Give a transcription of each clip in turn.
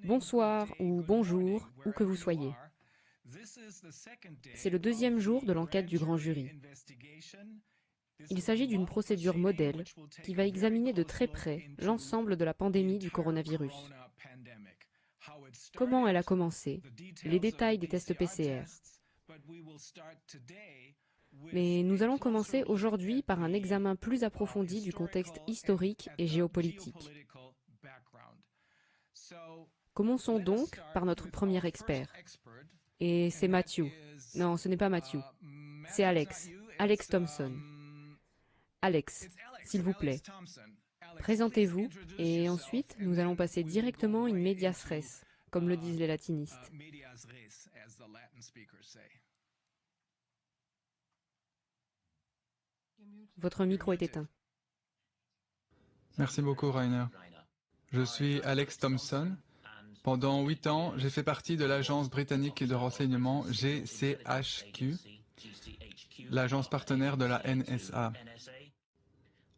Bonsoir ou bonjour, où que vous soyez. C'est le deuxième jour de l'enquête du grand jury. Il s'agit d'une procédure modèle qui va examiner de très près l'ensemble de la pandémie du coronavirus. Comment elle a commencé, les détails des tests PCR. Mais nous allons commencer aujourd'hui par un examen plus approfondi du contexte historique et géopolitique. Commençons donc par notre premier expert. Et c'est Matthew. Non, ce n'est pas Matthew. C'est Alex. Alex Thompson. Alex, s'il vous plaît, présentez-vous et ensuite nous allons passer directement in medias res, comme le disent les latinistes. Votre micro est éteint. Merci beaucoup, Rainer. Je suis Alex Thompson. Pendant 8 ans, j'ai fait partie de l'agence britannique de renseignement GCHQ, l'agence partenaire de la NSA.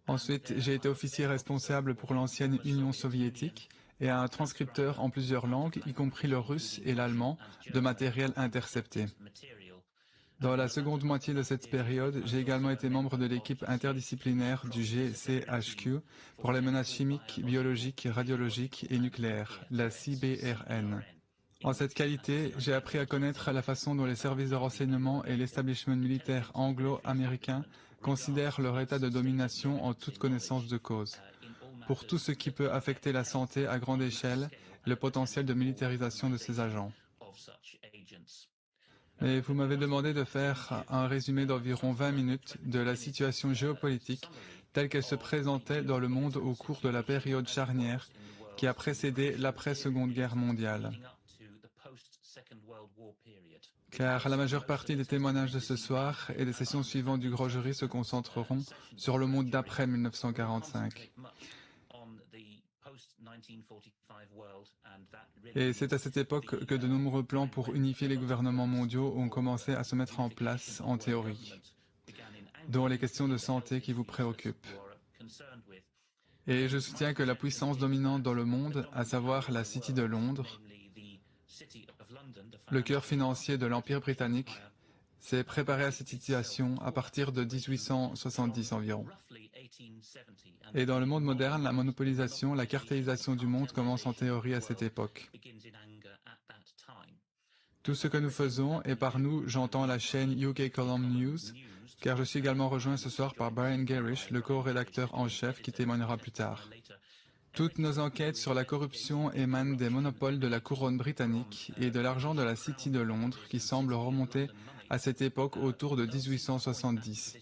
Ensuite, j'ai été officier responsable pour l'ancienne Union soviétique et un transcripteur en plusieurs langues, y compris le russe et l'allemand, de matériel intercepté. Dans la seconde moitié de cette période, j'ai également été membre de l'équipe interdisciplinaire du GCHQ pour les menaces chimiques, biologiques, radiologiques et nucléaires, la CBRN. En cette qualité, j'ai appris à connaître la façon dont les services de renseignement et l'establishment militaire anglo-américain considèrent leur état de domination en toute connaissance de cause, pour tout ce qui peut affecter la santé à grande échelle et le potentiel de militarisation de ces agents. Mais vous m'avez demandé de faire un résumé d'environ 20 minutes de la situation géopolitique telle qu'elle se présentait dans le monde au cours de la période charnière qui a précédé l'après-Seconde Guerre mondiale. Car la majeure partie des témoignages de ce soir et des sessions suivantes du grand jury se concentreront sur le monde d'après 1945. Et c'est à cette époque que de nombreux plans pour unifier les gouvernements mondiaux ont commencé à se mettre en place en théorie, dont les questions de santé qui vous préoccupent. Et je soutiens que la puissance dominante dans le monde, à savoir la City de Londres, le cœur financier de l'Empire britannique, s'est préparé à cette situation à partir de 1870 environ. Et dans le monde moderne, la monopolisation, la cartélisation du monde commence en théorie à cette époque. Tout ce que nous faisons, et par nous, j'entends la chaîne UK Column News, car je suis également rejoint ce soir par Brian Gerrish, le co-rédacteur en chef qui témoignera plus tard. Toutes nos enquêtes sur la corruption émanent des monopoles de la couronne britannique et de l'argent de la City de Londres qui semble remonter à cette époque autour de 1870,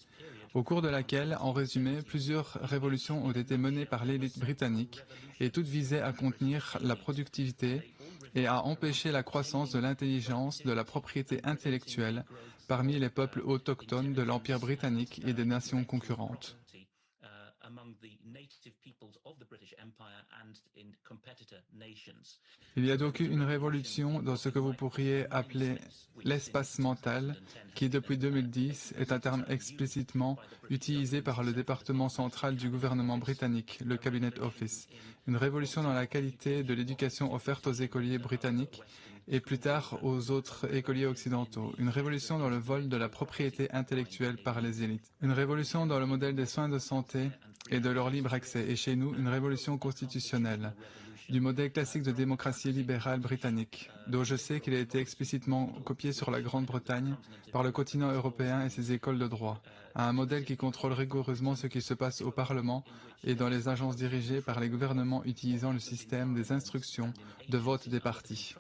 au cours de laquelle, en résumé, plusieurs révolutions ont été menées par l'élite britannique et toutes visaient à contenir la productivité et à empêcher la croissance de l'intelligence, de la propriété intellectuelle parmi les peuples autochtones de l'Empire britannique et des nations concurrentes. Il y a donc eu une révolution dans ce que vous pourriez appeler l'espace mental, qui depuis 2010 est un terme explicitement utilisé par le département central du gouvernement britannique, le Cabinet Office. Une révolution dans la qualité de l'éducation offerte aux écoliers britanniques et plus tard aux autres écoliers occidentaux. Une révolution dans le vol de la propriété intellectuelle par les élites. Une révolution dans le modèle des soins de santé et de leur libre accès. Et chez nous, une révolution constitutionnelle du modèle classique de démocratie libérale britannique, dont je sais qu'il a été explicitement copié sur la Grande-Bretagne par le continent européen et ses écoles de droit, à un modèle qui contrôle rigoureusement ce qui se passe au Parlement et dans les agences dirigées par les gouvernements utilisant le système des instructions de vote des partis.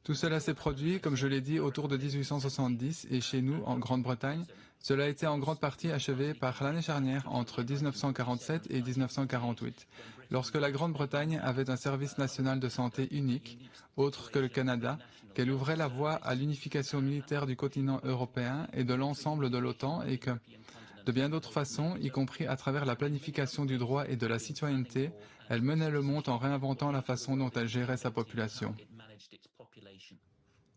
Tout cela s'est produit, comme je l'ai dit, autour de 1870 et chez nous, en Grande-Bretagne, cela a été en grande partie achevé par l'année charnière entre 1947 et 1948, lorsque la Grande-Bretagne avait un service national de santé unique, autre que le Canada, qu'elle ouvrait la voie à l'unification militaire du continent européen et de l'ensemble de l'OTAN et que, de bien d'autres façons, y compris à travers la planification du droit et de la citoyenneté, elle menait le monde en réinventant la façon dont elle gérait sa population.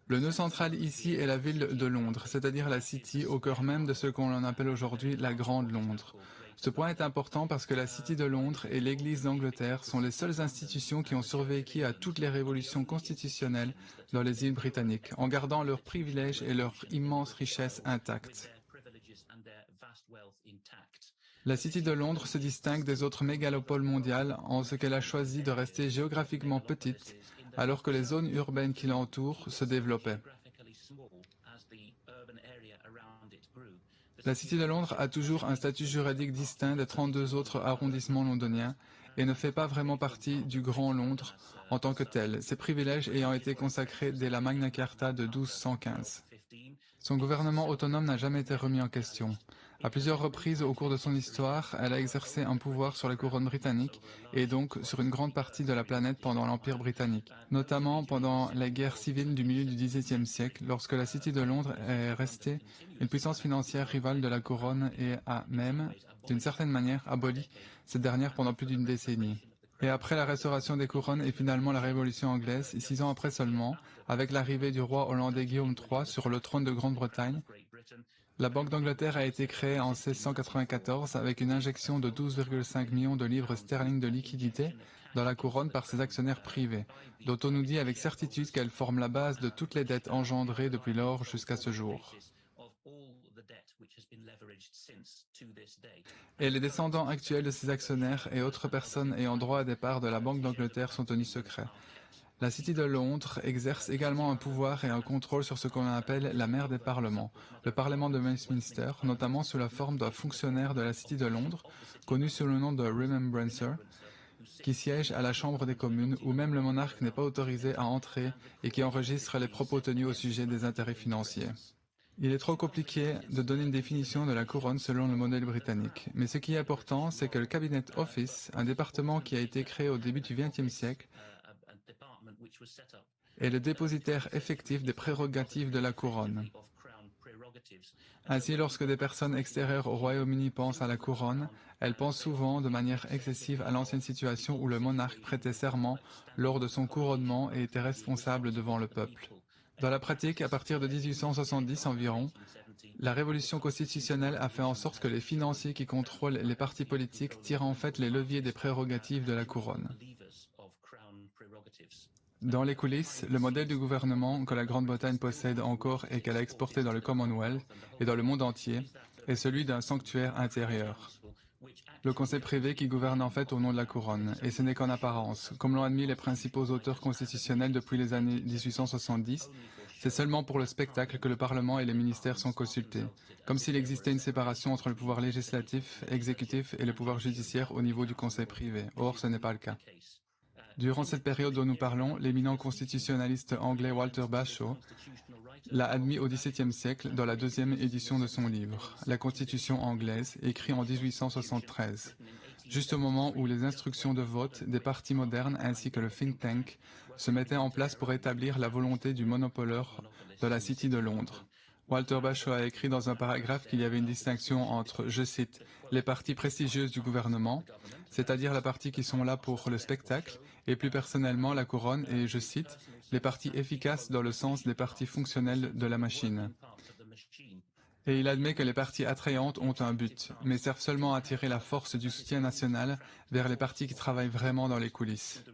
Le nœud central ici est la ville de Londres, c'est-à-dire la City, au cœur même de ce qu'on appelle aujourd'hui la Grande Londres. Ce point est important parce que la City de Londres et l'Église d'Angleterre sont les seules institutions qui ont survécu à toutes les révolutions constitutionnelles dans les îles britanniques, en gardant leurs privilèges et leur immense richesse intactes. La City de Londres se distingue des autres mégalopoles mondiales en ce qu'elle a choisi de rester géographiquement petite, alors que les zones urbaines qui l'entourent se développaient. La City de Londres a toujours un statut juridique distinct des 32 autres arrondissements londoniens et ne fait pas vraiment partie du Grand Londres en tant que tel, ses privilèges ayant été consacrés dès la Magna Carta de 1215. Son gouvernement autonome n'a jamais été remis en question. À plusieurs reprises au cours de son histoire, elle a exercé un pouvoir sur la couronne britannique et donc sur une grande partie de la planète pendant l'Empire britannique, notamment pendant la guerre civile du milieu du XVIIe siècle, lorsque la City de Londres est restée une puissance financière rivale de la couronne et a même, d'une certaine manière, aboli cette dernière pendant plus d'une décennie. Et après la restauration des couronnes et finalement la Révolution anglaise, 6 ans après seulement, avec l'arrivée du roi hollandais Guillaume III sur le trône de Grande-Bretagne, la Banque d'Angleterre a été créée en 1694 avec une injection de 12,5 millions de livres sterling de liquidités dans la couronne par ses actionnaires privés, dont on nous dit avec certitude qu'elle forme la base de toutes les dettes engendrées depuis lors jusqu'à ce jour. Et les descendants actuels de ces actionnaires et autres personnes ayant droit à des parts de la Banque d'Angleterre sont tenus secrets. La City de Londres exerce également un pouvoir et un contrôle sur ce qu'on appelle la mère des parlements, le Parlement de Westminster, notamment sous la forme d'un fonctionnaire de la City de Londres, connu sous le nom de Remembrancer, qui siège à la Chambre des communes où même le monarque n'est pas autorisé à entrer et qui enregistre les propos tenus au sujet des intérêts financiers. Il est trop compliqué de donner une définition de la couronne selon le modèle britannique, mais ce qui est important, c'est que le Cabinet Office, un département qui a été créé au début du XXe siècle, est le dépositaire effectif des prérogatives de la couronne. Ainsi, lorsque des personnes extérieures au Royaume-Uni pensent à la couronne, elles pensent souvent de manière excessive à l'ancienne situation où le monarque prêtait serment lors de son couronnement et était responsable devant le peuple. Dans la pratique, à partir de 1870 environ, la révolution constitutionnelle a fait en sorte que les financiers qui contrôlent les partis politiques tirent en fait les leviers des prérogatives de la couronne. Dans les coulisses, le modèle du gouvernement que la Grande-Bretagne possède encore et qu'elle a exporté dans le Commonwealth et dans le monde entier est celui d'un sanctuaire intérieur. Le conseil privé qui gouverne en fait au nom de la couronne, et ce n'est qu'en apparence. Comme l'ont admis les principaux auteurs constitutionnels depuis les années 1870, c'est seulement pour le spectacle que le Parlement et les ministères sont consultés, comme s'il existait une séparation entre le pouvoir législatif, exécutif et le pouvoir judiciaire au niveau du conseil privé. Or, ce n'est pas le cas. Durant cette période dont nous parlons, l'éminent constitutionnaliste anglais Walter Bashaw l'a admis au XVIIe siècle dans la deuxième édition de son livre, La Constitution anglaise, écrit en 1873, juste au moment où les instructions de vote des partis modernes ainsi que le think tank se mettaient en place pour établir la volonté du monopoleur de la City de Londres. Walter Bashaw a écrit dans un paragraphe qu'il y avait une distinction entre, je cite, les parties prestigieuses du gouvernement, c'est-à-dire la partie qui sont là pour le spectacle, et plus personnellement la couronne et, je cite, les parties efficaces dans le sens des parties fonctionnelles de la machine. Et il admet que les parties attrayantes ont un but, mais servent seulement à attirer la force du soutien national vers les partis qui travaillent vraiment dans les coulisses.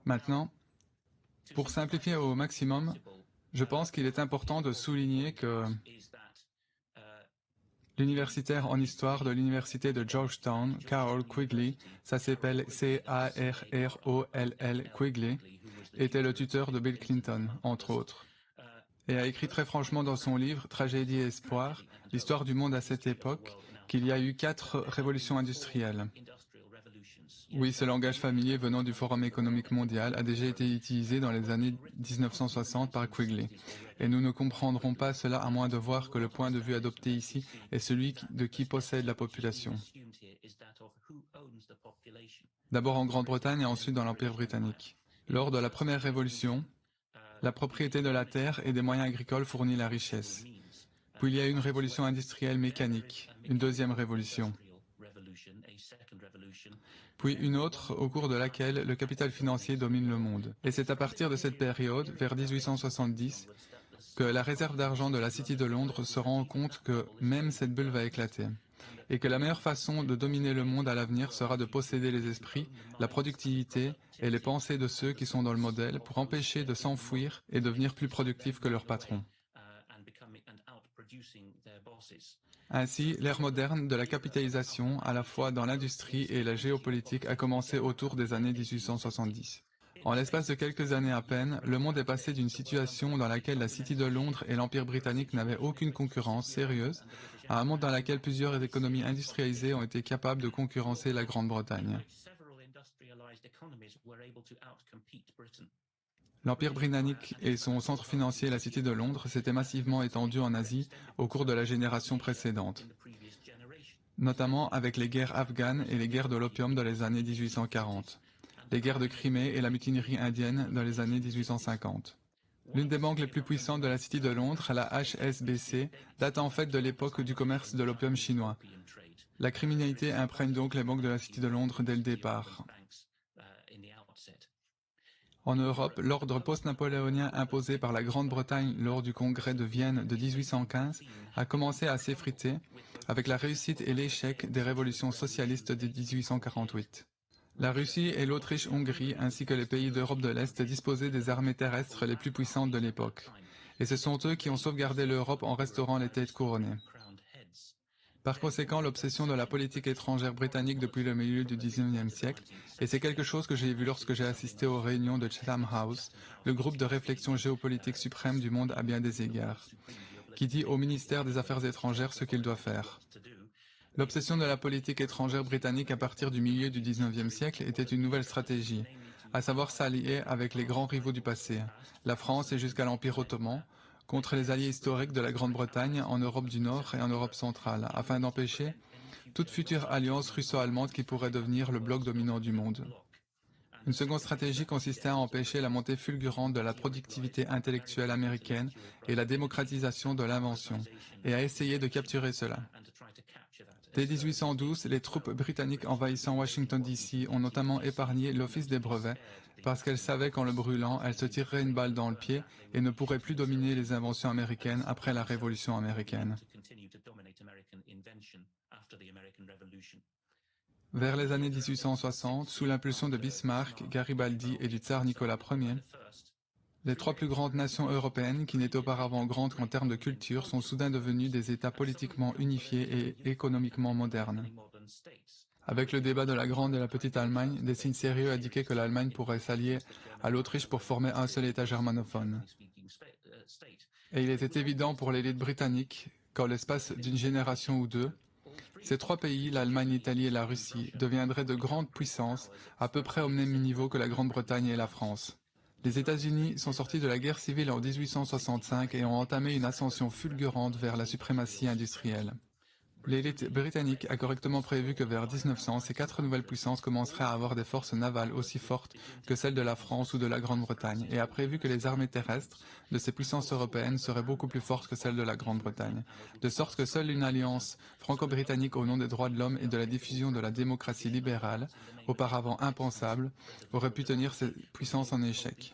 Maintenant, pour simplifier au maximum, je pense qu'il est important de souligner que l'universitaire en histoire de l'université de Georgetown, Carroll Quigley, ça s'appelle C-A-R-R-O-L-L Quigley, était le tuteur de Bill Clinton, entre autres, et a écrit très franchement dans son livre Tragédie et espoir, l'histoire du monde à cette époque, qu'il y a eu 4 révolutions industrielles. Oui, ce langage familier venant du Forum économique mondial a déjà été utilisé dans les années 1960 par Quigley. Et nous ne comprendrons pas cela à moins de voir que le point de vue adopté ici est celui de qui possède la population. D'abord en Grande-Bretagne et ensuite dans l'Empire britannique. Lors de la première révolution, la propriété de la terre et des moyens agricoles fournit la richesse. Puis il y a eu une révolution industrielle mécanique, une deuxième révolution. puis une autre au cours de laquelle le capital financier domine le monde. Et c'est à partir de cette période, vers 1870, que la réserve d'argent de la City de Londres se rend compte que même cette bulle va éclater, et que la meilleure façon de dominer le monde à l'avenir sera de posséder les esprits, la productivité et les pensées de ceux qui sont dans le modèle pour empêcher de s'enfuir et devenir plus productifs que leurs patrons. Ainsi, l'ère moderne de la capitalisation, à la fois dans l'industrie et la géopolitique, a commencé autour des années 1870. En l'espace de quelques années à peine, le monde est passé d'une situation dans laquelle la City de Londres et l'Empire britannique n'avaient aucune concurrence sérieuse à un monde dans lequel plusieurs économies industrialisées ont été capables de concurrencer la Grande-Bretagne. L'Empire britannique et son centre financier, la City de Londres, s'étaient massivement étendus en Asie au cours de la génération précédente, notamment avec les guerres afghanes et les guerres de l'opium dans les années 1840, les guerres de Crimée et la mutinerie indienne dans les années 1850. L'une des banques les plus puissantes de la City de Londres, la HSBC, date en fait de l'époque du commerce de l'opium chinois. La criminalité imprègne donc les banques de la City de Londres dès le départ. En Europe, l'ordre post-napoléonien imposé par la Grande-Bretagne lors du congrès de Vienne de 1815 a commencé à s'effriter avec la réussite et l'échec des révolutions socialistes de 1848. La Russie et l'Autriche-Hongrie ainsi que les pays d'Europe de l'Est disposaient des armées terrestres les plus puissantes de l'époque. Et ce sont eux qui ont sauvegardé l'Europe en restaurant les têtes couronnées. Par conséquent, l'obsession de la politique étrangère britannique depuis le milieu du XIXe siècle, et c'est quelque chose que j'ai vu lorsque j'ai assisté aux réunions de Chatham House, le groupe de réflexion géopolitique suprême du monde à bien des égards, qui dit au ministère des Affaires étrangères ce qu'il doit faire. L'obsession de la politique étrangère britannique à partir du milieu du XIXe siècle était une nouvelle stratégie, à savoir s'allier avec les grands rivaux du passé, la France et jusqu'à l'Empire ottoman, contre les alliés historiques de la Grande-Bretagne en Europe du Nord et en Europe centrale, afin d'empêcher toute future alliance russo-allemande qui pourrait devenir le bloc dominant du monde. Une seconde stratégie consistait à empêcher la montée fulgurante de la productivité intellectuelle américaine et la démocratisation de l'invention, et à essayer de capturer cela. Dès 1812, les troupes britanniques envahissant Washington DC ont notamment épargné l'Office des brevets, parce qu'elles savaient qu'en le brûlant, elles se tireraient une balle dans le pied et ne pourraient plus dominer les inventions américaines après la Révolution américaine. Vers les années 1860, sous l'impulsion de Bismarck, Garibaldi et du tsar Nicolas Ier, les trois plus grandes nations européennes, qui n'étaient auparavant grandes qu'en termes de culture, sont soudain devenues des États politiquement unifiés et économiquement modernes. Avec le débat de la Grande et la Petite Allemagne, des signes sérieux indiquaient que l'Allemagne pourrait s'allier à l'Autriche pour former un seul État germanophone. Et il était évident pour l'élite britannique qu'en l'espace d'une génération ou deux, ces trois pays, l'Allemagne, l'Italie et la Russie, deviendraient de grandes puissances, à peu près au même niveau que la Grande-Bretagne et la France. Les États-Unis sont sortis de la guerre civile en 1865 et ont entamé une ascension fulgurante vers la suprématie industrielle. L'élite britannique a correctement prévu que vers 1900, ces quatre nouvelles puissances commenceraient à avoir des forces navales aussi fortes que celles de la France ou de la Grande-Bretagne, et a prévu que les armées terrestres de ces puissances européennes seraient beaucoup plus fortes que celles de la Grande-Bretagne, de sorte que seule une alliance franco-britannique au nom des droits de l'homme et de la diffusion de la démocratie libérale, auparavant impensable, aurait pu tenir ces puissances en échec.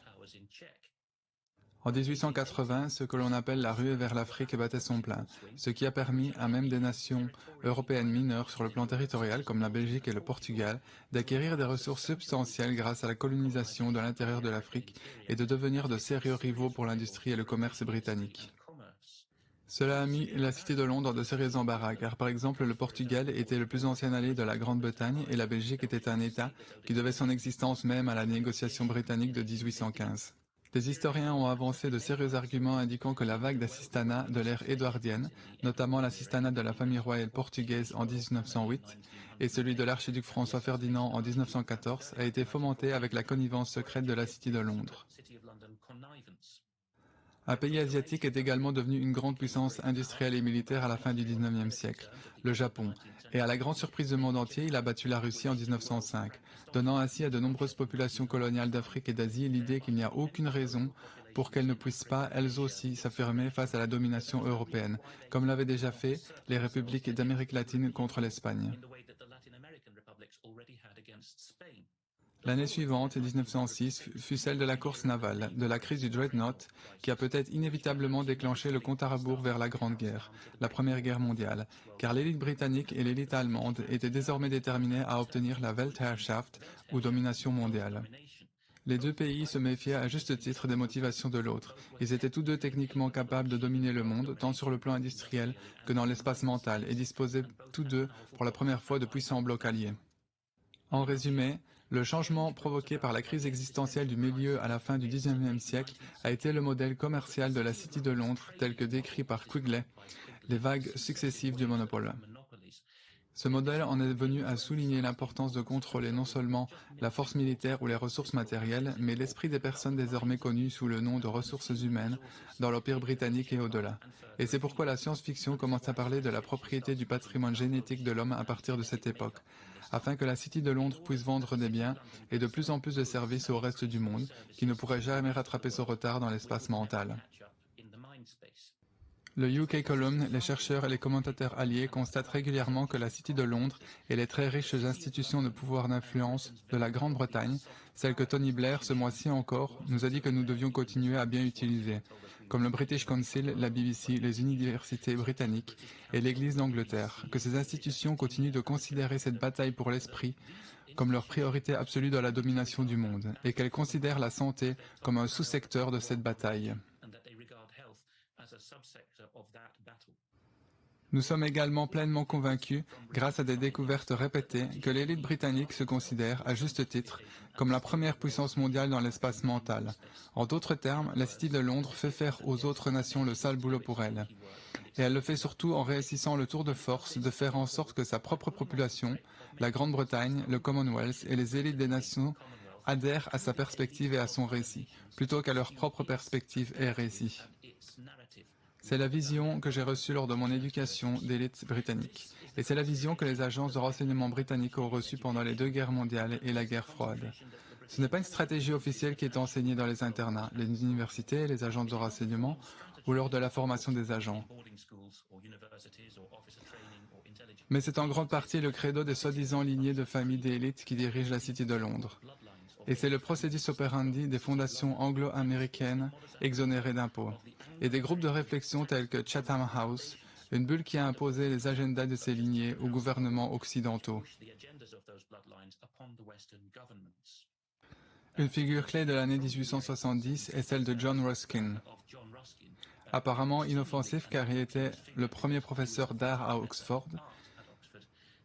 En 1880, ce que l'on appelle la ruée vers l'Afrique battait son plein, ce qui a permis à même des nations européennes mineures sur le plan territorial, comme la Belgique et le Portugal, d'acquérir des ressources substantielles grâce à la colonisation de l'intérieur de l'Afrique et de devenir de sérieux rivaux pour l'industrie et le commerce britannique. Cela a mis la Cité de Londres de sérieux embarras, car par exemple le Portugal était le plus ancien allié de la Grande-Bretagne et la Belgique était un État qui devait son existence même à la négociation britannique de 1815. Des historiens ont avancé de sérieux arguments indiquant que la vague d'assistanat de l'ère édouardienne, notamment l'assistanat de la famille royale portugaise en 1908 et celui de l'archiduc François Ferdinand en 1914, a été fomenté avec la connivence secrète de la City de Londres. Un pays asiatique est également devenu une grande puissance industrielle et militaire à la fin du XIXe siècle, le Japon, et à la grande surprise du monde entier, il a battu la Russie en 1905, donnant ainsi à de nombreuses populations coloniales d'Afrique et d'Asie l'idée qu'il n'y a aucune raison pour qu'elles ne puissent pas, elles aussi, s'affirmer face à la domination européenne, comme l'avaient déjà fait les républiques d'Amérique latine contre l'Espagne. L'année suivante, 1906, fut celle de la course navale, de la crise du Dreadnought, qui a peut-être inévitablement déclenché le compte à rebours vers la Grande Guerre, la Première Guerre mondiale, car l'élite britannique et l'élite allemande étaient désormais déterminées à obtenir la Weltherrschaft, ou domination mondiale. Les deux pays se méfiaient à juste titre des motivations de l'autre. Ils étaient tous deux techniquement capables de dominer le monde, tant sur le plan industriel que dans l'espace mental, et disposaient tous deux, pour la première fois, de puissants blocs alliés. En résumé, le changement provoqué par la crise existentielle du milieu à la fin du XIXe siècle a été le modèle commercial de la City de Londres tel que décrit par Quigley, les vagues successives du monopole. Ce modèle en est venu à souligner l'importance de contrôler non seulement la force militaire ou les ressources matérielles, mais l'esprit des personnes désormais connues sous le nom de ressources humaines dans l'Empire britannique et au-delà. Et c'est pourquoi la science-fiction commence à parler de la propriété du patrimoine génétique de l'homme à partir de cette époque, afin que la City de Londres puisse vendre des biens et de plus en plus de services au reste du monde, qui ne pourrait jamais rattraper son retard dans l'espace mental. Le UK Column, les chercheurs et les commentateurs alliés constatent régulièrement que la City de Londres et les très riches institutions de pouvoir d'influence de la Grande-Bretagne, celles que Tony Blair, ce mois-ci encore, nous a dit que nous devions continuer à bien utiliser, comme le British Council, la BBC, les universités britanniques et l'Église d'Angleterre, que ces institutions continuent de considérer cette bataille pour l'esprit comme leur priorité absolue dans la domination du monde, et qu'elles considèrent la santé comme un sous-secteur de cette bataille. Nous sommes également pleinement convaincus, grâce à des découvertes répétées, que l'élite britannique se considère, à juste titre, comme la première puissance mondiale dans l'espace mental. En d'autres termes, la City de Londres fait faire aux autres nations le sale boulot pour elle. Et elle le fait surtout en réussissant le tour de force de faire en sorte que sa propre population, la Grande-Bretagne, le Commonwealth et les élites des nations adhèrent à sa perspective et à son récit, plutôt qu'à leur propre perspective et récit. C'est la vision que j'ai reçue lors de mon éducation d'élite britannique. Et c'est la vision que les agences de renseignement britanniques ont reçue pendant les deux guerres mondiales et la guerre froide. Ce n'est pas une stratégie officielle qui est enseignée dans les internats, les universités, les agences de renseignement ou lors de la formation des agents. Mais c'est en grande partie le credo des soi-disant lignées de familles d'élite qui dirigent la City de Londres. Et c'est le procédus operandi des fondations anglo-américaines exonérées d'impôts, et des groupes de réflexion tels que Chatham House, une bulle qui a imposé les agendas de ces lignées aux gouvernements occidentaux. Une figure clé de l'année 1870 est celle de John Ruskin. Apparemment inoffensif car il était le premier professeur d'art à Oxford,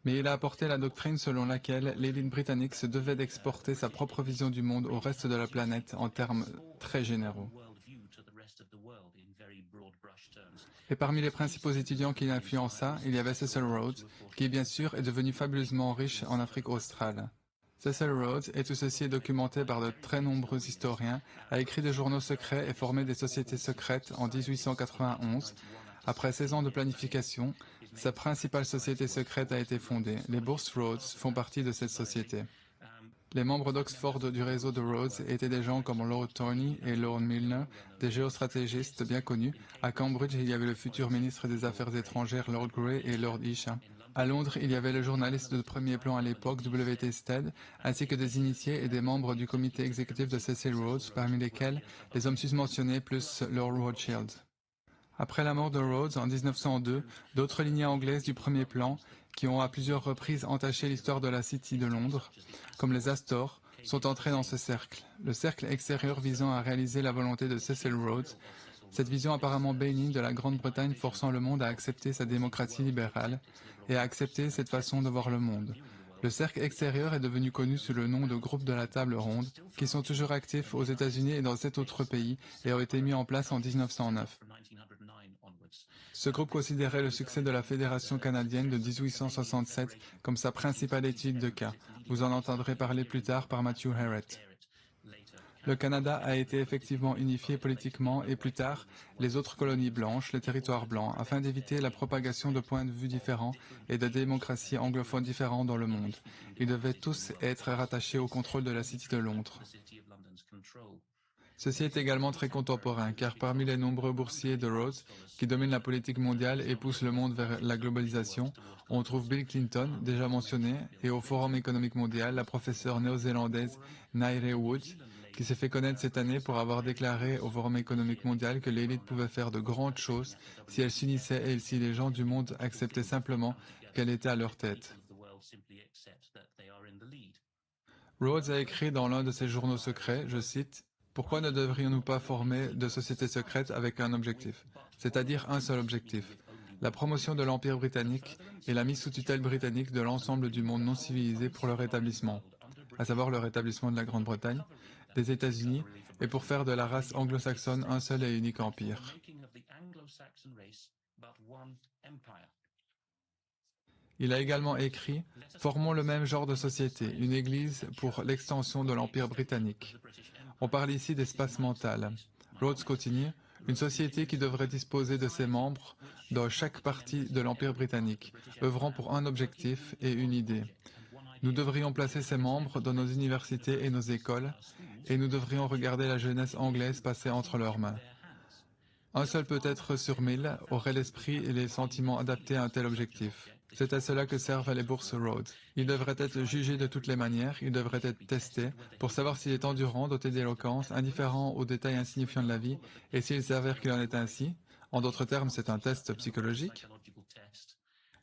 mais il a apporté la doctrine selon laquelle l'élite britannique se devait d'exporter sa propre vision du monde au reste de la planète en termes très généraux. Et parmi les principaux étudiants qui l'influença, il y avait Cecil Rhodes, qui bien sûr est devenu fabuleusement riche en Afrique australe. Cecil Rhodes, et tout ceci est documenté par de très nombreux historiens, a écrit des journaux secrets et formé des sociétés secrètes en 1891. Après 16 ans de planification, sa principale société secrète a été fondée. Les bourses Rhodes font partie de cette société. Les membres d'Oxford du réseau de Rhodes étaient des gens comme Lord Torney et Lord Milner, des géostratégistes bien connus. À Cambridge, il y avait le futur ministre des Affaires étrangères Lord Grey et Lord Isham. À Londres, il y avait le journaliste de premier plan à l'époque, W.T. Stead, ainsi que des initiés et des membres du comité exécutif de Cecil Rhodes, parmi lesquels les hommes susmentionnés plus Lord Rothschild. Après la mort de Rhodes en 1902, d'autres lignées anglaises du premier plan, qui ont à plusieurs reprises entaché l'histoire de la City de Londres, comme les Astor, sont entrées dans ce cercle. Le cercle extérieur visant à réaliser la volonté de Cecil Rhodes, cette vision apparemment bénigne de la Grande-Bretagne forçant le monde à accepter sa démocratie libérale et à accepter cette façon de voir le monde. Le cercle extérieur est devenu connu sous le nom de groupe de la table ronde, qui sont toujours actifs aux États-Unis et dans 7 autres pays et ont été mis en place en 1909. Ce groupe considérait le succès de la Fédération canadienne de 1867 comme sa principale étude de cas. Vous en entendrez parler plus tard par Matthew Herrett. Le Canada a été effectivement unifié politiquement et plus tard, les autres colonies blanches, les territoires blancs, afin d'éviter la propagation de points de vue différents et de démocraties anglophones différentes dans le monde. Ils devaient tous être rattachés au contrôle de la City de Londres. Ceci est également très contemporain, car parmi les nombreux boursiers de Rhodes qui dominent la politique mondiale et poussent le monde vers la globalisation, on trouve Bill Clinton, déjà mentionné, et au Forum économique mondial, la professeure néo-zélandaise Naire Woods, qui s'est fait connaître cette année pour avoir déclaré au Forum économique mondial que l'élite pouvait faire de grandes choses si elle s'unissait et si les gens du monde acceptaient simplement qu'elle était à leur tête. Rhodes a écrit dans l'un de ses journaux secrets, je cite, « Pourquoi ne devrions-nous pas former de sociétés secrètes avec un objectif, c'est-à-dire un seul objectif, la promotion de l'Empire britannique et la mise sous tutelle britannique de l'ensemble du monde non civilisé pour le rétablissement, à savoir le rétablissement de la Grande-Bretagne, des États-Unis, et pour faire de la race anglo-saxonne un seul et unique empire. » Il a également écrit « Formons le même genre de société, une église pour l'extension de l'Empire britannique. » On parle ici d'espace mental. Rhodes continue « Une société qui devrait disposer de ses membres dans chaque partie de l'Empire britannique, œuvrant pour un objectif et une idée. Nous devrions placer ces membres dans nos universités et nos écoles, et nous devrions regarder la jeunesse anglaise passer entre leurs mains. Un seul peut-être sur 1000 aurait l'esprit et les sentiments adaptés à un tel objectif. C'est à cela que servent les bourses Rhodes. Ils devraient être jugés de toutes les manières, ils devraient être testés pour savoir s'il est endurant, doté d'éloquence, indifférent aux détails insignifiants de la vie, et s'il s'avère qu'il en est ainsi, en d'autres termes c'est un test psychologique,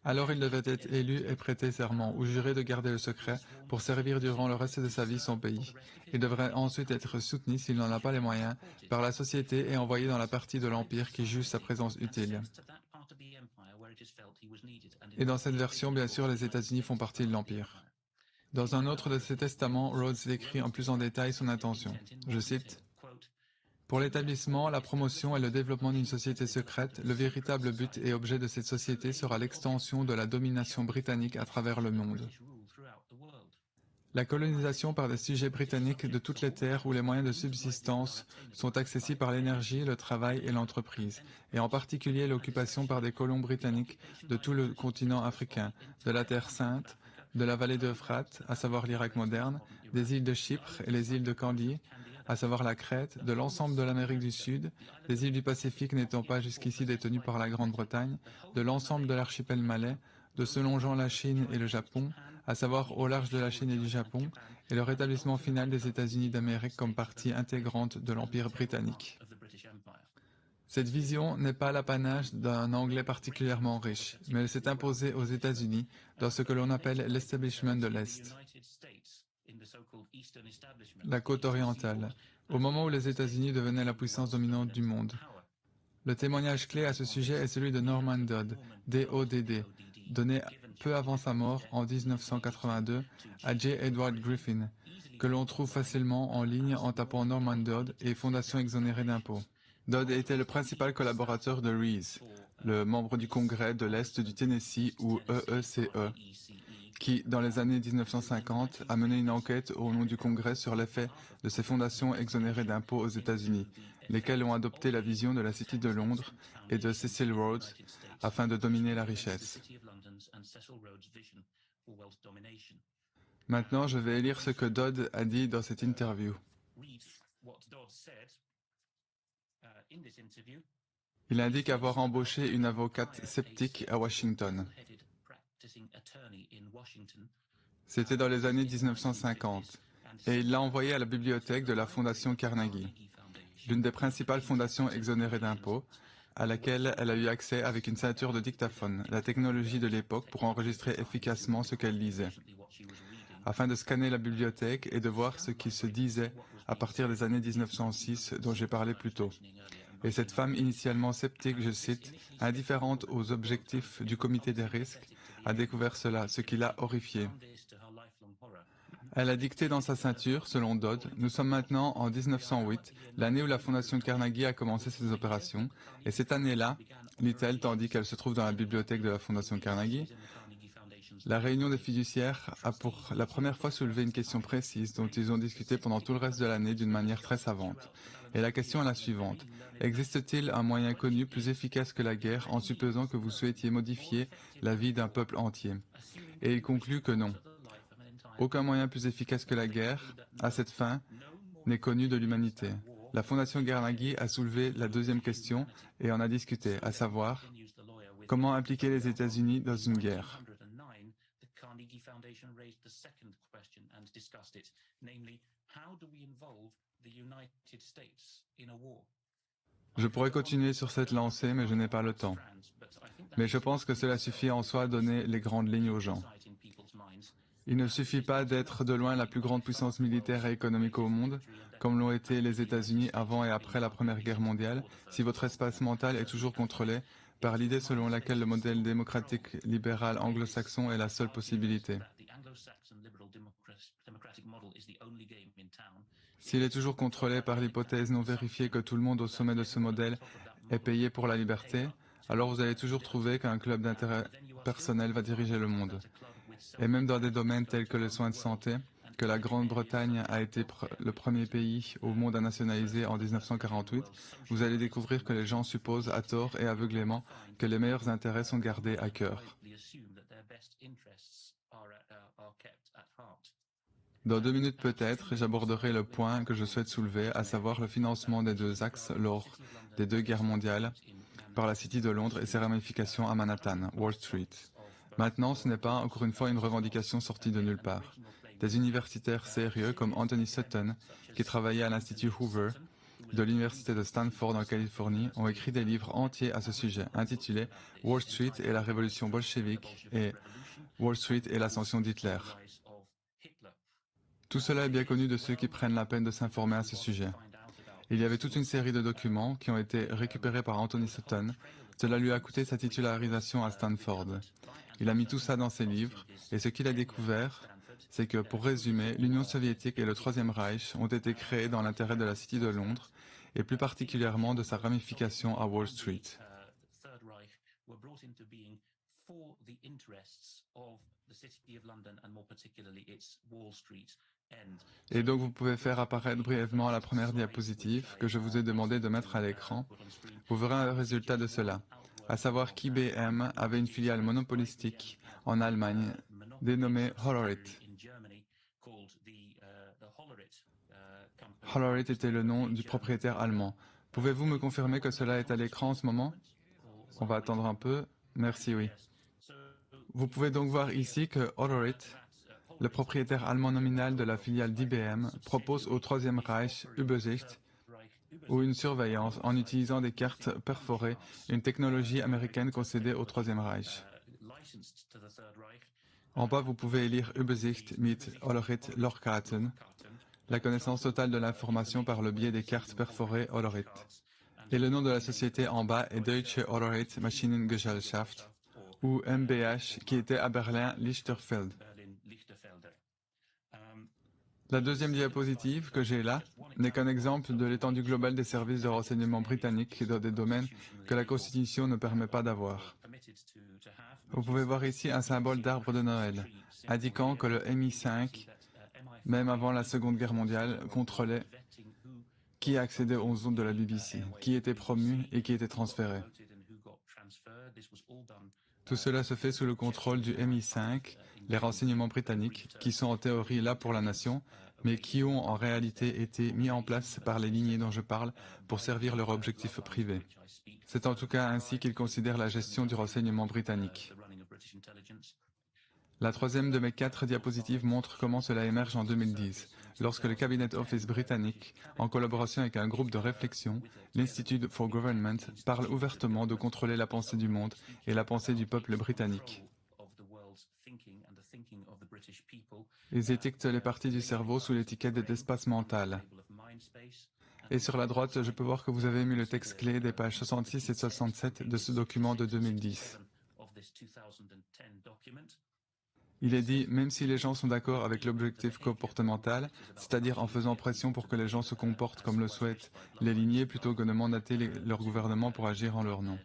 alors il devait être élu et prêter serment ou jurer de garder le secret pour servir durant le reste de sa vie son pays. Il devrait ensuite être soutenu, s'il n'en a pas les moyens, par la société et envoyé dans la partie de l'Empire qui juge sa présence utile. Et dans cette version, bien sûr, les États-Unis font partie de l'Empire. Dans un autre de ses testaments, Rhodes décrit en plus en détail son intention. Je cite, « Pour l'établissement, la promotion et le développement d'une société secrète, le véritable but et objet de cette société sera l'extension de la domination britannique à travers le monde. La colonisation par des sujets britanniques de toutes les terres où les moyens de subsistance sont accessibles par l'énergie, le travail et l'entreprise, et en particulier l'occupation par des colons britanniques de tout le continent africain, de la Terre Sainte, de la vallée d'Euphrate, à savoir l'Irak moderne, des îles de Chypre et les îles de Candie, à savoir la Crète, de l'ensemble de l'Amérique du Sud, des îles du Pacifique n'étant pas jusqu'ici détenues par la Grande-Bretagne, de l'ensemble de l'archipel malais, de se longeant la Chine et le Japon, à savoir au large de la Chine et du Japon, et le rétablissement final des États-Unis d'Amérique comme partie intégrante de l'Empire britannique. Cette vision n'est pas l'apanage d'un Anglais particulièrement riche, mais elle s'est imposée aux États-Unis dans ce que l'on appelle l'establishment de l'Est, la côte orientale, au moment où les États-Unis devenaient la puissance dominante du monde. Le témoignage clé à ce sujet est celui de Norman Dodd, D.O.D.D., donné peu avant sa mort en 1982 à J. Edward Griffin, que l'on trouve facilement en ligne en tapant Norman Dodd et Fondation exonérée d'impôts. Dodd était le principal collaborateur de Rees, le membre du Congrès de l'Est du Tennessee ou EECE, qui, dans les années 1950, a mené une enquête au nom du Congrès sur l'effet de ces fondations exonérées d'impôts aux États-Unis, lesquelles ont adopté la vision de la City de Londres et de Cecil Rhodes afin de dominer la richesse. Maintenant, je vais lire ce que Dodd a dit dans cette interview. Il indique avoir embauché une avocate sceptique à Washington. C'était dans les années 1950, et il l'a envoyée à la bibliothèque de la Fondation Carnegie, l'une des principales fondations exonérées d'impôts, à laquelle elle a eu accès avec une ceinture de dictaphone, la technologie de l'époque pour enregistrer efficacement ce qu'elle lisait, afin de scanner la bibliothèque et de voir ce qui se disait à partir des années 1906 dont j'ai parlé plus tôt. Et cette femme initialement sceptique, je cite, indifférente aux objectifs du comité des risques, a découvert cela, ce qui l'a horrifiée. Elle a dicté dans sa ceinture, selon Dodd, « Nous sommes maintenant en 1908, l'année où la Fondation Carnegie a commencé ses opérations, et cette année-là, lit-elle tandis qu'elle se trouve dans la bibliothèque de la Fondation Carnegie, la réunion des fiduciaires a pour la première fois soulevé une question précise dont ils ont discuté pendant tout le reste de l'année d'une manière très savante. Et la question est la suivante. Existe-t-il un moyen connu plus efficace que la guerre en supposant que vous souhaitiez modifier la vie d'un peuple entier? Et il conclut que non. Aucun moyen plus efficace que la guerre, à cette fin, n'est connu de l'humanité. La Fondation Carnegie a soulevé la deuxième question et en a discuté, à savoir comment impliquer les États-Unis dans une guerre. Je pourrais continuer sur cette lancée, mais je n'ai pas le temps. Mais je pense que cela suffit en soi à donner les grandes lignes aux gens. Il ne suffit pas d'être de loin la plus grande puissance militaire et économique au monde, comme l'ont été les États-Unis avant et après la Première Guerre mondiale, si votre espace mental est toujours contrôlé par l'idée selon laquelle le modèle démocratique libéral anglo-saxon est la seule possibilité. S'il est toujours contrôlé par l'hypothèse non vérifiée que tout le monde au sommet de ce modèle est payé pour la liberté, alors vous allez toujours trouver qu'un club d'intérêt personnel va diriger le monde. Et même dans des domaines tels que les soins de santé, que la Grande-Bretagne a été le premier pays au monde à nationaliser en 1948, vous allez découvrir que les gens supposent à tort et aveuglément que les meilleurs intérêts sont gardés à cœur. Dans 2 minutes peut-être, j'aborderai le point que je souhaite soulever, à savoir le financement des deux axes lors des deux guerres mondiales par la City de Londres et ses ramifications à Manhattan, Wall Street. Maintenant, ce n'est pas, encore une fois, une revendication sortie de nulle part. Des universitaires sérieux comme Anthony Sutton, qui travaillait à l'Institut Hoover de l'Université de Stanford en Californie, ont écrit des livres entiers à ce sujet, intitulés Wall Street et la révolution bolchevique et Wall Street et l'ascension d'Hitler. Tout cela est bien connu de ceux qui prennent la peine de s'informer à ce sujet. Il y avait toute une série de documents qui ont été récupérés par Anthony Sutton. Cela lui a coûté sa titularisation à Stanford. Il a mis tout ça dans ses livres, et ce qu'il a découvert, c'est que, pour résumer, l'Union soviétique et le Troisième Reich ont été créés dans l'intérêt de la City de Londres, et plus particulièrement de sa ramification à Wall Street. Et donc vous pouvez faire apparaître brièvement la première diapositive que je vous ai demandé de mettre à l'écran. Vous verrez un résultat de cela, à savoir qu'IBM avait une filiale monopolistique en Allemagne dénommée Hollerith. Hollerith était le nom du propriétaire allemand. Pouvez-vous me confirmer que cela est à l'écran en ce moment? On va attendre un peu. Merci, oui. Vous pouvez donc voir ici que Hollerith, le propriétaire allemand nominal de la filiale d'IBM, propose au Troisième Reich Übersicht, ou une surveillance en utilisant des cartes perforées, une technologie américaine concédée au Troisième Reich. En bas, vous pouvez lire Übersicht mit Hollerith Lochkarten, la connaissance totale de l'information par le biais des cartes perforées Hollerith. Et le nom de la société en bas est Deutsche Hollerith Maschinengesellschaft, ou MBH, qui était à Berlin-Lichterfeld. La deuxième diapositive que j'ai là n'est qu'un exemple de l'étendue globale des services de renseignement britanniques dans des domaines que la Constitution ne permet pas d'avoir. Vous pouvez voir ici un symbole d'arbre de Noël, indiquant que le MI5, même avant la Seconde Guerre mondiale, contrôlait qui accédait aux zones de la BBC, qui était promu et qui était transféré. Tout cela se fait sous le contrôle du MI5, les renseignements britanniques, qui sont en théorie là pour la nation, mais qui ont en réalité été mis en place par les lignées dont je parle pour servir leurs objectifs privés. C'est en tout cas ainsi qu'ils considèrent la gestion du renseignement britannique. La troisième de mes 4 diapositives montre comment cela émerge en 2010, lorsque le Cabinet Office britannique, en collaboration avec un groupe de réflexion, l'Institute for Government, parle ouvertement de contrôler la pensée du monde et la pensée du peuple britannique. Ils étiquetent les parties du cerveau sous l'étiquette d'espace mental. Et sur la droite, je peux voir que vous avez mis le texte clé des pages 66 et 67 de ce document de 2010. Il est dit, même si les gens sont d'accord avec l'objectif comportemental, c'est-à-dire en faisant pression pour que les gens se comportent comme le souhaitent les lignées plutôt que de mandater leur gouvernement pour agir en leur nom.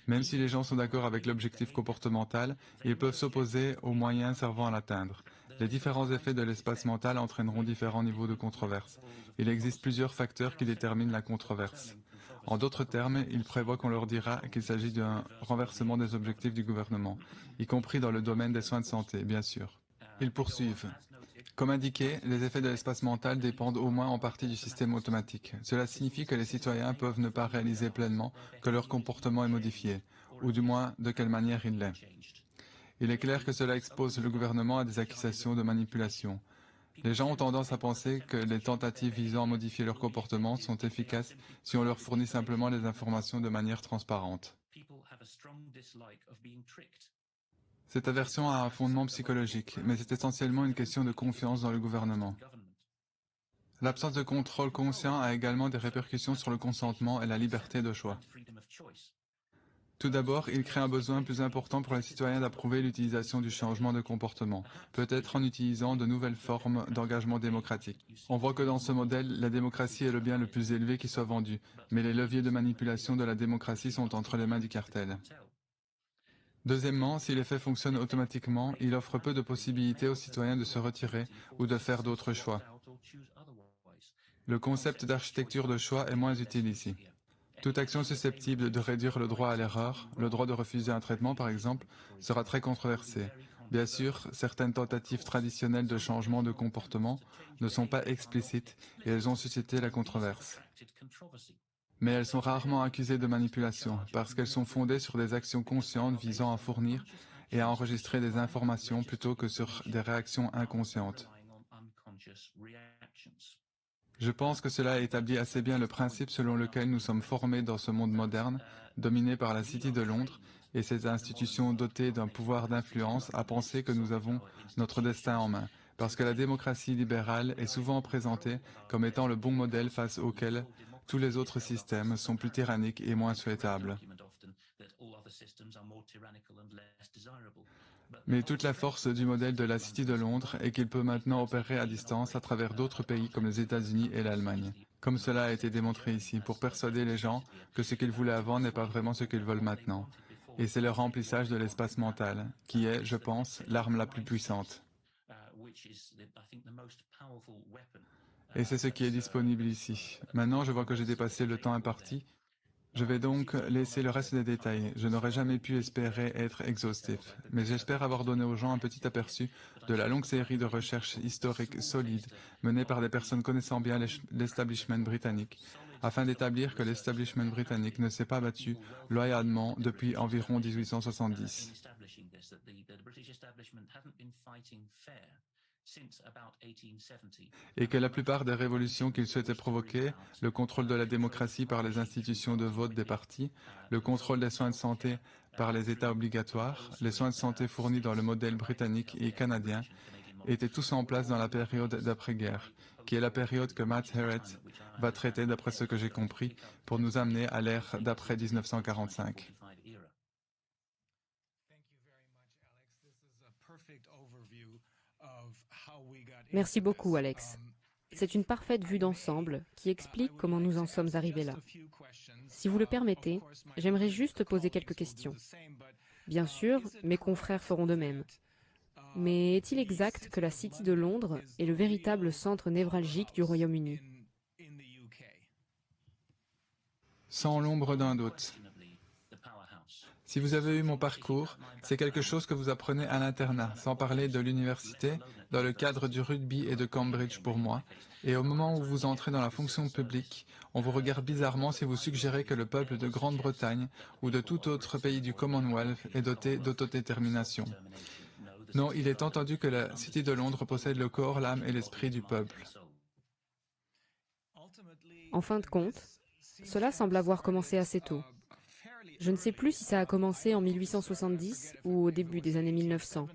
Même si les gens sont d'accord avec l'objectif comportemental, ils peuvent s'opposer aux moyens servant à l'atteindre. Les différents effets de l'espace mental entraîneront différents niveaux de controverse. Il existe plusieurs facteurs qui déterminent la controverse. En d'autres termes, il prévoit qu'on leur dira qu'il s'agit d'un renversement des objectifs du gouvernement, y compris dans le domaine des soins de santé, bien sûr. Ils poursuivent. Comme indiqué, les effets de l'espace mental dépendent au moins en partie du système automatique. Cela signifie que les citoyens peuvent ne pas réaliser pleinement que leur comportement est modifié, ou du moins de quelle manière il l'est. Il est clair que cela expose le gouvernement à des accusations de manipulation. Les gens ont tendance à penser que les tentatives visant à modifier leur comportement sont efficaces si on leur fournit simplement les informations de manière transparente. Cette aversion a un fondement psychologique, mais c'est essentiellement une question de confiance dans le gouvernement. L'absence de contrôle conscient a également des répercussions sur le consentement et la liberté de choix. Tout d'abord, il crée un besoin plus important pour les citoyens d'approuver l'utilisation du changement de comportement, peut-être en utilisant de nouvelles formes d'engagement démocratique. On voit que dans ce modèle, la démocratie est le bien le plus élevé qui soit vendu, mais les leviers de manipulation de la démocratie sont entre les mains du cartel. Deuxièmement, si l'effet fonctionne automatiquement, il offre peu de possibilités aux citoyens de se retirer ou de faire d'autres choix. Le concept d'architecture de choix est moins utile ici. Toute action susceptible de réduire le droit à l'erreur, le droit de refuser un traitement par exemple, sera très controversée. Bien sûr, certaines tentatives traditionnelles de changement de comportement ne sont pas explicites et elles ont suscité la controverse. Mais elles sont rarement accusées de manipulation parce qu'elles sont fondées sur des actions conscientes visant à fournir et à enregistrer des informations plutôt que sur des réactions inconscientes. Je pense que cela établit assez bien le principe selon lequel nous sommes formés dans ce monde moderne, dominé par la City de Londres et ses institutions dotées d'un pouvoir d'influence à penser que nous avons notre destin en main, parce que la démocratie libérale est souvent présentée comme étant le bon modèle face auquel tous les autres systèmes sont plus tyranniques et moins souhaitables. Mais toute la force du modèle de la City de Londres est qu'il peut maintenant opérer à distance à travers d'autres pays comme les États-Unis et l'Allemagne, comme cela a été démontré ici, pour persuader les gens que ce qu'ils voulaient avant n'est pas vraiment ce qu'ils veulent maintenant. Et c'est le remplissage de l'espace mental, qui est, je pense, l'arme la plus puissante. Et c'est ce qui est disponible ici. Maintenant, je vois que j'ai dépassé le temps imparti. Je vais donc laisser le reste des détails. Je n'aurais jamais pu espérer être exhaustif, mais j'espère avoir donné aux gens un petit aperçu de la longue série de recherches historiques solides menées par des personnes connaissant bien l'establishment britannique, afin d'établir que l'establishment britannique ne s'est pas battu loyalement depuis environ 1870. Et que la plupart des révolutions qu'il souhaitait provoquer, le contrôle de la démocratie par les institutions de vote des partis, le contrôle des soins de santé par les États obligatoires, les soins de santé fournis dans le modèle britannique et canadien, étaient tous en place dans la période d'après-guerre, qui est la période que Matt Herrett va traiter, d'après ce que j'ai compris, pour nous amener à l'ère d'après 1945. Merci beaucoup, Alex. C'est une parfaite vue d'ensemble qui explique comment nous en sommes arrivés là. Si vous le permettez, j'aimerais juste poser quelques questions. Bien sûr, mes confrères feront de même. Mais est-il exact que la City de Londres est le véritable centre névralgique du Royaume-Uni? Sans l'ombre d'un doute. Si vous avez eu mon parcours, c'est quelque chose que vous apprenez à l'internat, sans parler de l'université, dans le cadre du rugby et de Cambridge pour moi, et au moment où vous entrez dans la fonction publique, on vous regarde bizarrement si vous suggérez que le peuple de Grande-Bretagne ou de tout autre pays du Commonwealth est doté d'autodétermination. Non, il est entendu que la City de Londres possède le corps, l'âme et l'esprit du peuple. En fin de compte, cela semble avoir commencé assez tôt. Je ne sais plus si ça a commencé en 1870 ou au début des années 1900.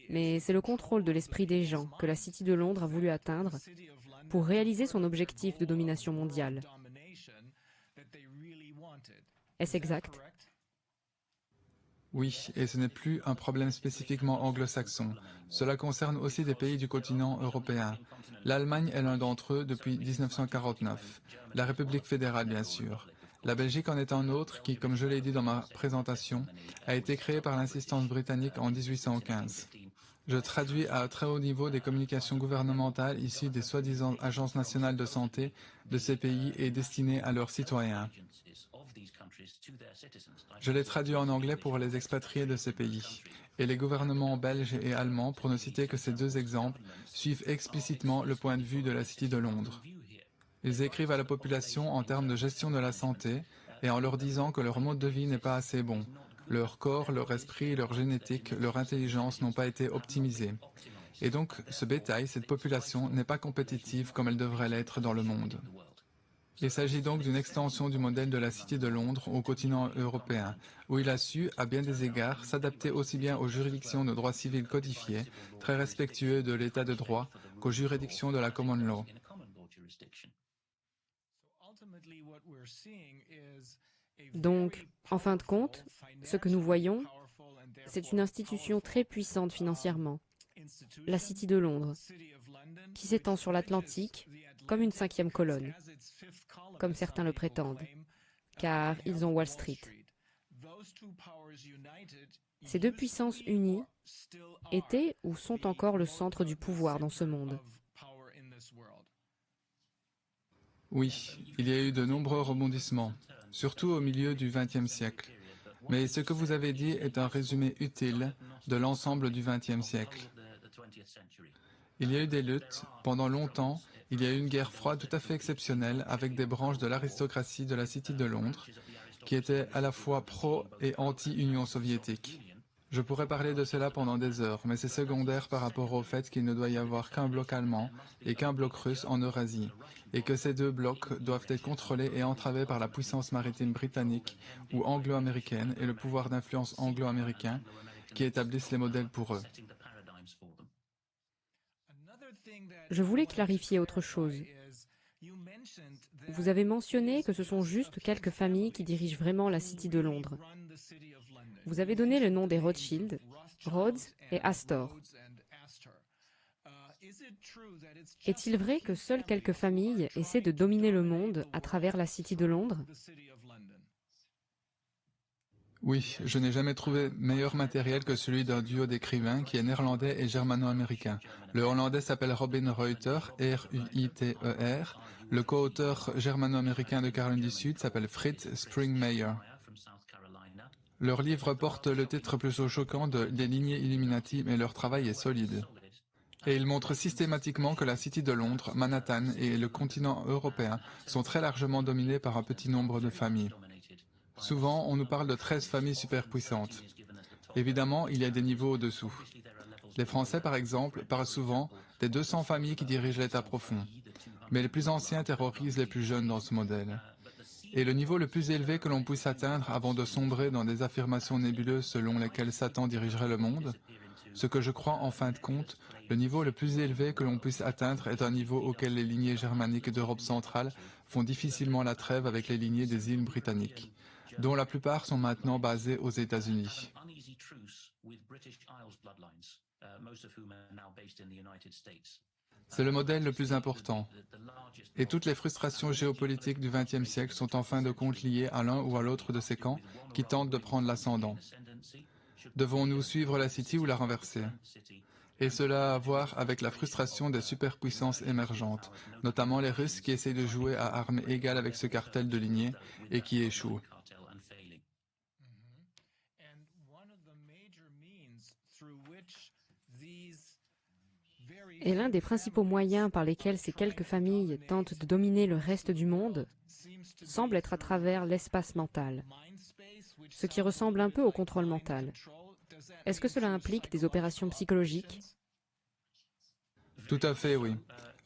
Mais c'est le contrôle de l'esprit des gens que la City de Londres a voulu atteindre pour réaliser son objectif de domination mondiale. Est-ce exact? Oui, et ce n'est plus un problème spécifiquement anglo-saxon. Cela concerne aussi des pays du continent européen. L'Allemagne est l'un d'entre eux depuis 1949. La République fédérale, bien sûr. La Belgique en est un autre qui, comme je l'ai dit dans ma présentation, a été créé par l'insistance britannique en 1815. Je traduis à très haut niveau des communications gouvernementales issues des soi-disant agences nationales de santé de ces pays et destinées à leurs citoyens. Je l'ai traduit en anglais pour les expatriés de ces pays. Et les gouvernements belges et allemands, pour ne citer que ces deux exemples, suivent explicitement le point de vue de la City de Londres. Ils écrivent à la population en termes de gestion de la santé et en leur disant que leur mode de vie n'est pas assez bon. Leur corps, leur esprit, leur génétique, leur intelligence n'ont pas été optimisés. Et donc, ce bétail, cette population, n'est pas compétitive comme elle devrait l'être dans le monde. Il s'agit donc d'une extension du modèle de la City de Londres au continent européen, où il a su, à bien des égards, s'adapter aussi bien aux juridictions de droit civil codifiées, très respectueux de l'état de droit, qu'aux juridictions de la common law. Donc, en fin de compte, ce que nous voyons, c'est une institution très puissante financièrement, la City de Londres, qui s'étend sur l'Atlantique comme une cinquième colonne, comme certains le prétendent, car ils ont Wall Street. Ces deux puissances unies étaient ou sont encore le centre du pouvoir dans ce monde. Oui, il y a eu de nombreux rebondissements, surtout au milieu du XXe siècle. Mais ce que vous avez dit est un résumé utile de l'ensemble du XXe siècle. Il y a eu des luttes, pendant longtemps, il y a eu une guerre froide tout à fait exceptionnelle avec des branches de l'aristocratie de la City de Londres qui étaient à la fois pro- et anti-Union soviétique. Je pourrais parler de cela pendant des heures, mais c'est secondaire par rapport au fait qu'il ne doit y avoir qu'un bloc allemand et qu'un bloc russe en Eurasie, et que ces deux blocs doivent être contrôlés et entravés par la puissance maritime britannique ou anglo-américaine et le pouvoir d'influence anglo-américain qui établissent les modèles pour eux. Je voulais clarifier autre chose. Vous avez mentionné que ce sont juste quelques familles qui dirigent vraiment la City de Londres. Vous avez donné le nom des Rothschild, Rhodes et Astor. Est-il vrai que seules quelques familles essaient de dominer le monde à travers la City de Londres? Oui, je n'ai jamais trouvé meilleur matériel que celui d'un duo d'écrivains qui est néerlandais et germano-américain. Le hollandais s'appelle Robin Reuter, R-U-I-T-E-R. Le co-auteur germano-américain de Caroline du Sud s'appelle Fritz Springmeier. Leur livre porte le titre plutôt choquant de Les lignées Illuminati, mais leur travail est solide. Et il montre systématiquement que la City de Londres, Manhattan et le continent européen sont très largement dominés par un petit nombre de familles. Souvent, on nous parle de 13 familles superpuissantes. Évidemment, il y a des niveaux au-dessous. Les Français, par exemple, parlent souvent des 200 familles qui dirigent l'État profond. Mais les plus anciens terrorisent les plus jeunes dans ce modèle. Et le niveau le plus élevé que l'on puisse atteindre avant de sombrer dans des affirmations nébuleuses selon lesquelles Satan dirigerait le monde, ce que je crois en fin de compte, le niveau le plus élevé que l'on puisse atteindre est un niveau auquel les lignées germaniques d'Europe centrale font difficilement la trêve avec les lignées des îles britanniques, dont la plupart sont maintenant basées aux États-Unis. C'est le modèle le plus important. Et toutes les frustrations géopolitiques du XXe siècle sont en fin de compte liées à l'un ou à l'autre de ces camps qui tentent de prendre l'ascendant. Devons-nous suivre la City ou la renverser? Et cela a à voir avec la frustration des superpuissances émergentes, notamment les Russes qui essayent de jouer à armes égales avec ce cartel de lignées et qui échouent. Et l'un des principaux moyens par lesquels ces quelques familles tentent de dominer le reste du monde semble être à travers l'espace mental, ce qui ressemble un peu au contrôle mental. Est-ce que cela implique des opérations psychologiques? Tout à fait, oui.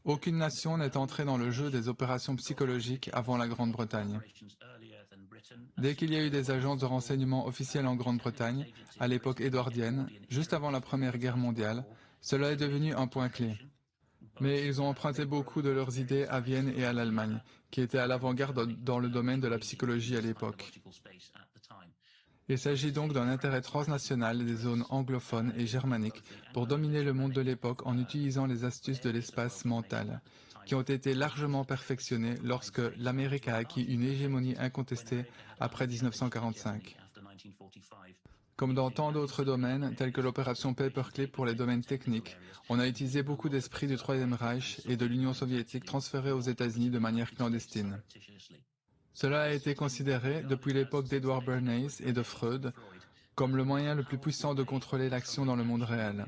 Aucune nation n'est entrée dans le jeu des opérations psychologiques avant la Grande-Bretagne. Dès qu'il y a eu des agences de renseignement officielles en Grande-Bretagne, à l'époque édouardienne, juste avant la Première Guerre mondiale, cela est devenu un point clé. Mais ils ont emprunté beaucoup de leurs idées à Vienne et à l'Allemagne, qui étaient à l'avant-garde dans le domaine de la psychologie à l'époque. Il s'agit donc d'un intérêt transnational des zones anglophones et germaniques pour dominer le monde de l'époque en utilisant les astuces de l'espace mental, qui ont été largement perfectionnées lorsque l'Amérique a acquis une hégémonie incontestée après 1945. Comme dans tant d'autres domaines, tels que l'opération Paperclip pour les domaines techniques, on a utilisé beaucoup d'esprits du Troisième Reich et de l'Union soviétique transférés aux États-Unis de manière clandestine. Cela a été considéré, depuis l'époque d'Edward Bernays et de Freud, comme le moyen le plus puissant de contrôler l'action dans le monde réel.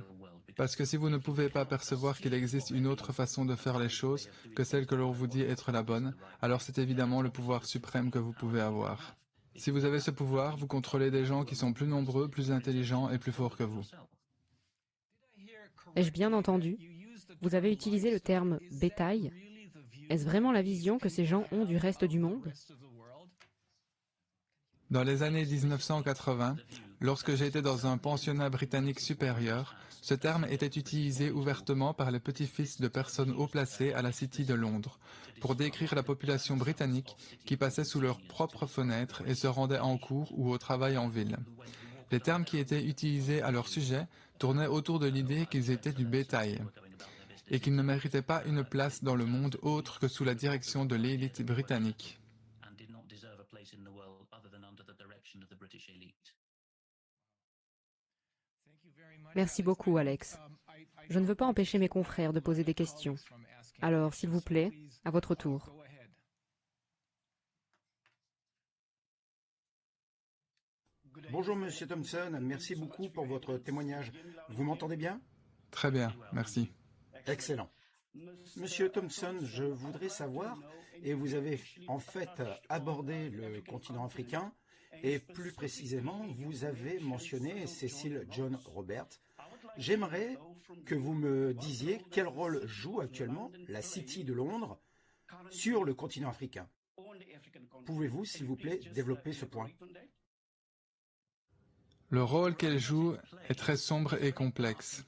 Parce que si vous ne pouvez pas percevoir qu'il existe une autre façon de faire les choses que celle que l'on vous dit être la bonne, alors c'est évidemment le pouvoir suprême que vous pouvez avoir. Si vous avez ce pouvoir, vous contrôlez des gens qui sont plus nombreux, plus intelligents et plus forts que vous. Ai-je bien entendu? Vous avez utilisé le terme bétail. Est-ce vraiment la vision que ces gens ont du reste du monde? Dans les années 1980, lorsque j'étais dans un pensionnat britannique supérieur, ce terme était utilisé ouvertement par les petits-fils de personnes haut placées à la City de Londres pour décrire la population britannique qui passait sous leurs propres fenêtres et se rendait en cours ou au travail en ville. Les termes qui étaient utilisés à leur sujet tournaient autour de l'idée qu'ils étaient du bétail et qu'ils ne méritaient pas une place dans le monde autre que sous la direction de l'élite britannique. Merci beaucoup, Alex. Je ne veux pas empêcher mes confrères de poser des questions. Alors, s'il vous plaît, à votre tour. Bonjour Monsieur Thompson, merci beaucoup pour votre témoignage. Vous m'entendez bien? Très bien, merci. Excellent. Monsieur Thompson, je voudrais savoir, et vous avez en fait abordé le continent africain, et plus précisément, vous avez mentionné Cecil John Roberts. J'aimerais que vous me disiez quel rôle joue actuellement la City de Londres sur le continent africain. Pouvez-vous, s'il vous plaît, développer ce point? Le rôle qu'elle joue est très sombre et complexe.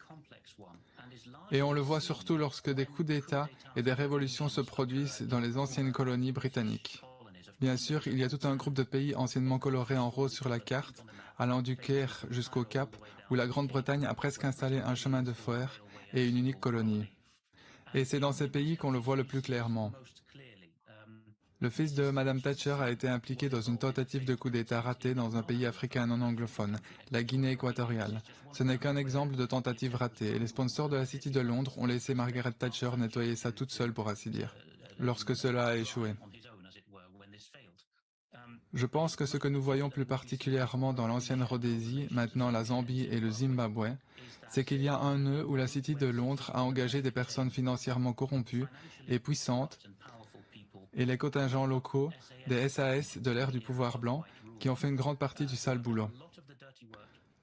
Et on le voit surtout lorsque des coups d'État et des révolutions se produisent dans les anciennes colonies britanniques. Bien sûr, il y a tout un groupe de pays anciennement colorés en rose sur la carte, allant du Caire jusqu'au Cap, où la Grande-Bretagne a presque installé un chemin de fer et une unique colonie. Et c'est dans ces pays qu'on le voit le plus clairement. Le fils de Madame Thatcher a été impliqué dans une tentative de coup d'État ratée dans un pays africain non anglophone, la Guinée équatoriale. Ce n'est qu'un exemple de tentative ratée, et les sponsors de la City de Londres ont laissé Margaret Thatcher nettoyer ça toute seule, pour ainsi dire, lorsque cela a échoué. Je pense que ce que nous voyons plus particulièrement dans l'ancienne Rhodésie, maintenant la Zambie et le Zimbabwe, c'est qu'il y a un nœud où la City de Londres a engagé des personnes financièrement corrompues et puissantes, et les contingents locaux des SAS de l'ère du pouvoir blanc qui ont fait une grande partie du sale boulot,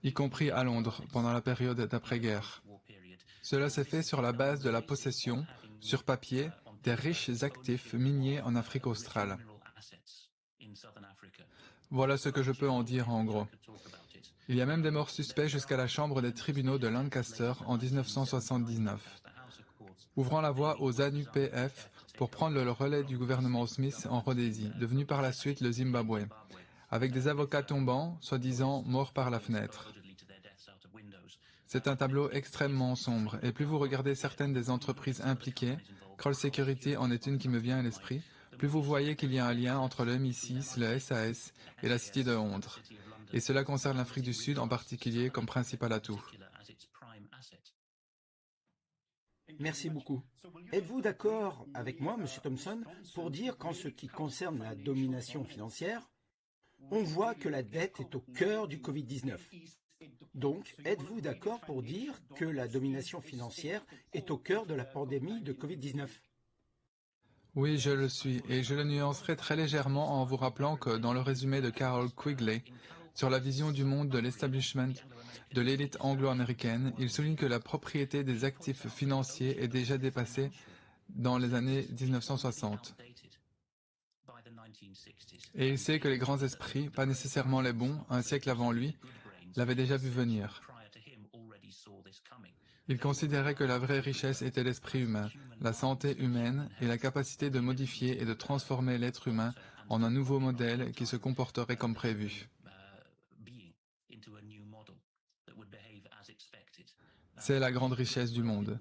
y compris à Londres pendant la période d'après-guerre. Cela s'est fait sur la base de la possession, sur papier, des riches actifs miniers en Afrique australe. Voilà ce que je peux en dire en gros. Il y a même des morts suspects jusqu'à la chambre des tribunaux de Lancaster en 1979, ouvrant la voie aux ANUPF pour prendre le relais du gouvernement Smith en Rhodésie, devenu par la suite le Zimbabwe, avec des avocats tombants, soi-disant morts par la fenêtre. C'est un tableau extrêmement sombre, et plus vous regardez certaines des entreprises impliquées, Kroll Security en est une qui me vient à l'esprit, plus vous voyez qu'il y a un lien entre le MI6, le SAS et la City de Londres. Et cela concerne l'Afrique du Sud en particulier comme principal atout. Merci beaucoup. Êtes-vous d'accord avec moi, Monsieur Thompson, pour dire qu'en ce qui concerne la domination financière, on voit que la dette est au cœur du Covid-19. Donc, êtes-vous d'accord pour dire que la domination financière est au cœur de la pandémie de Covid-19? Oui, je le suis, et je le nuancerai très légèrement en vous rappelant que dans le résumé de Carol Quigley sur la vision du monde de l'establishment de l'élite anglo-américaine, il souligne que la propriété des actifs financiers est déjà dépassée dans les années 1960. Et il sait que les grands esprits, pas nécessairement les bons, un siècle avant lui, l'avaient déjà vu venir. Il considérait que la vraie richesse était l'esprit humain, la santé humaine et la capacité de modifier et de transformer l'être humain en un nouveau modèle qui se comporterait comme prévu. C'est la grande richesse du monde.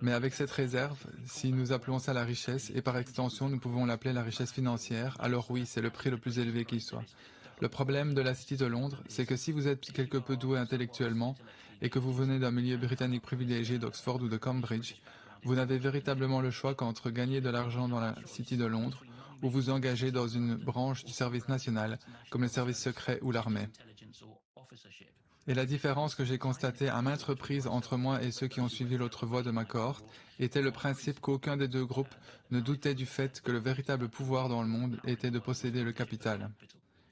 Mais avec cette réserve, si nous appelons ça la richesse, et par extension nous pouvons l'appeler la richesse financière, alors oui, c'est le prix le plus élevé qui soit. Le problème de la City de Londres, c'est que si vous êtes quelque peu doué intellectuellement, et que vous venez d'un milieu britannique privilégié d'Oxford ou de Cambridge, vous n'avez véritablement le choix qu'entre gagner de l'argent dans la City de Londres, ou vous engagez dans une branche du service national, comme le service secret ou l'armée. Et la différence que j'ai constatée à maintes reprises entre moi et ceux qui ont suivi l'autre voie de ma cohorte était le principe qu'aucun des deux groupes ne doutait du fait que le véritable pouvoir dans le monde était de posséder le capital.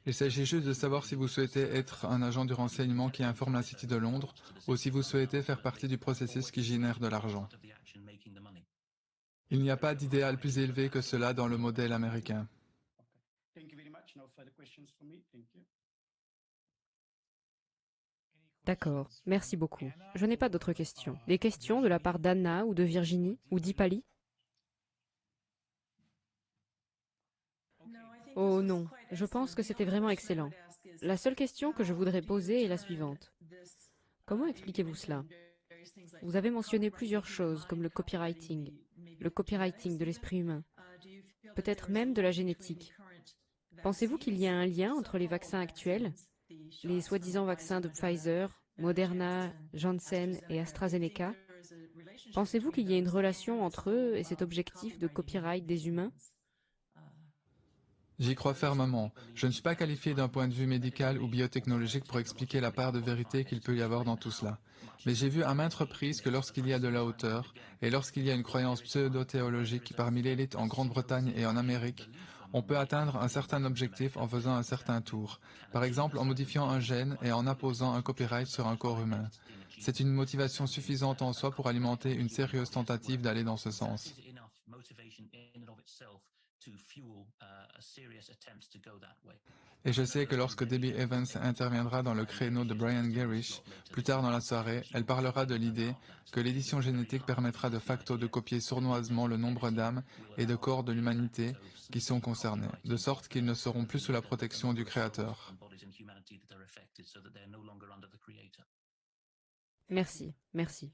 Il s'agit juste de savoir si vous souhaitez être un agent du renseignement qui informe la City de Londres ou si vous souhaitez faire partie du processus qui génère de l'argent. Il n'y a pas d'idéal plus élevé que cela dans le modèle américain. D'accord, merci beaucoup. Je n'ai pas d'autres questions. Des questions de la part d'Anna ou de Virginie ou d'Ipali? Oh non, je pense que c'était vraiment excellent. La seule question que je voudrais poser est la suivante. Comment expliquez-vous cela? Vous avez mentionné plusieurs choses comme le copywriting de l'esprit humain, peut-être même de la génétique. Pensez-vous qu'il y a un lien entre les vaccins actuels, les soi-disant vaccins de Pfizer, Moderna, Janssen et AstraZeneca? Pensez-vous qu'il y a une relation entre eux et cet objectif de copyright des humains? J'y crois fermement. Je ne suis pas qualifié d'un point de vue médical ou biotechnologique pour expliquer la part de vérité qu'il peut y avoir dans tout cela. Mais j'ai vu à maintes reprises que lorsqu'il y a de la hauteur, et lorsqu'il y a une croyance pseudo-théologique parmi l'élite en Grande-Bretagne et en Amérique, on peut atteindre un certain objectif en faisant un certain tour. Par exemple en modifiant un gène et en apposant un copyright sur un corps humain. C'est une motivation suffisante en soi pour alimenter une sérieuse tentative d'aller dans ce sens. Et je sais que lorsque Debbie Evans interviendra dans le créneau de Brian Gerrish, plus tard dans la soirée, elle parlera de l'idée que l'édition génétique permettra de facto de copier sournoisement le nombre d'âmes et de corps de l'humanité qui sont concernés, de sorte qu'ils ne seront plus sous la protection du Créateur. Merci, merci.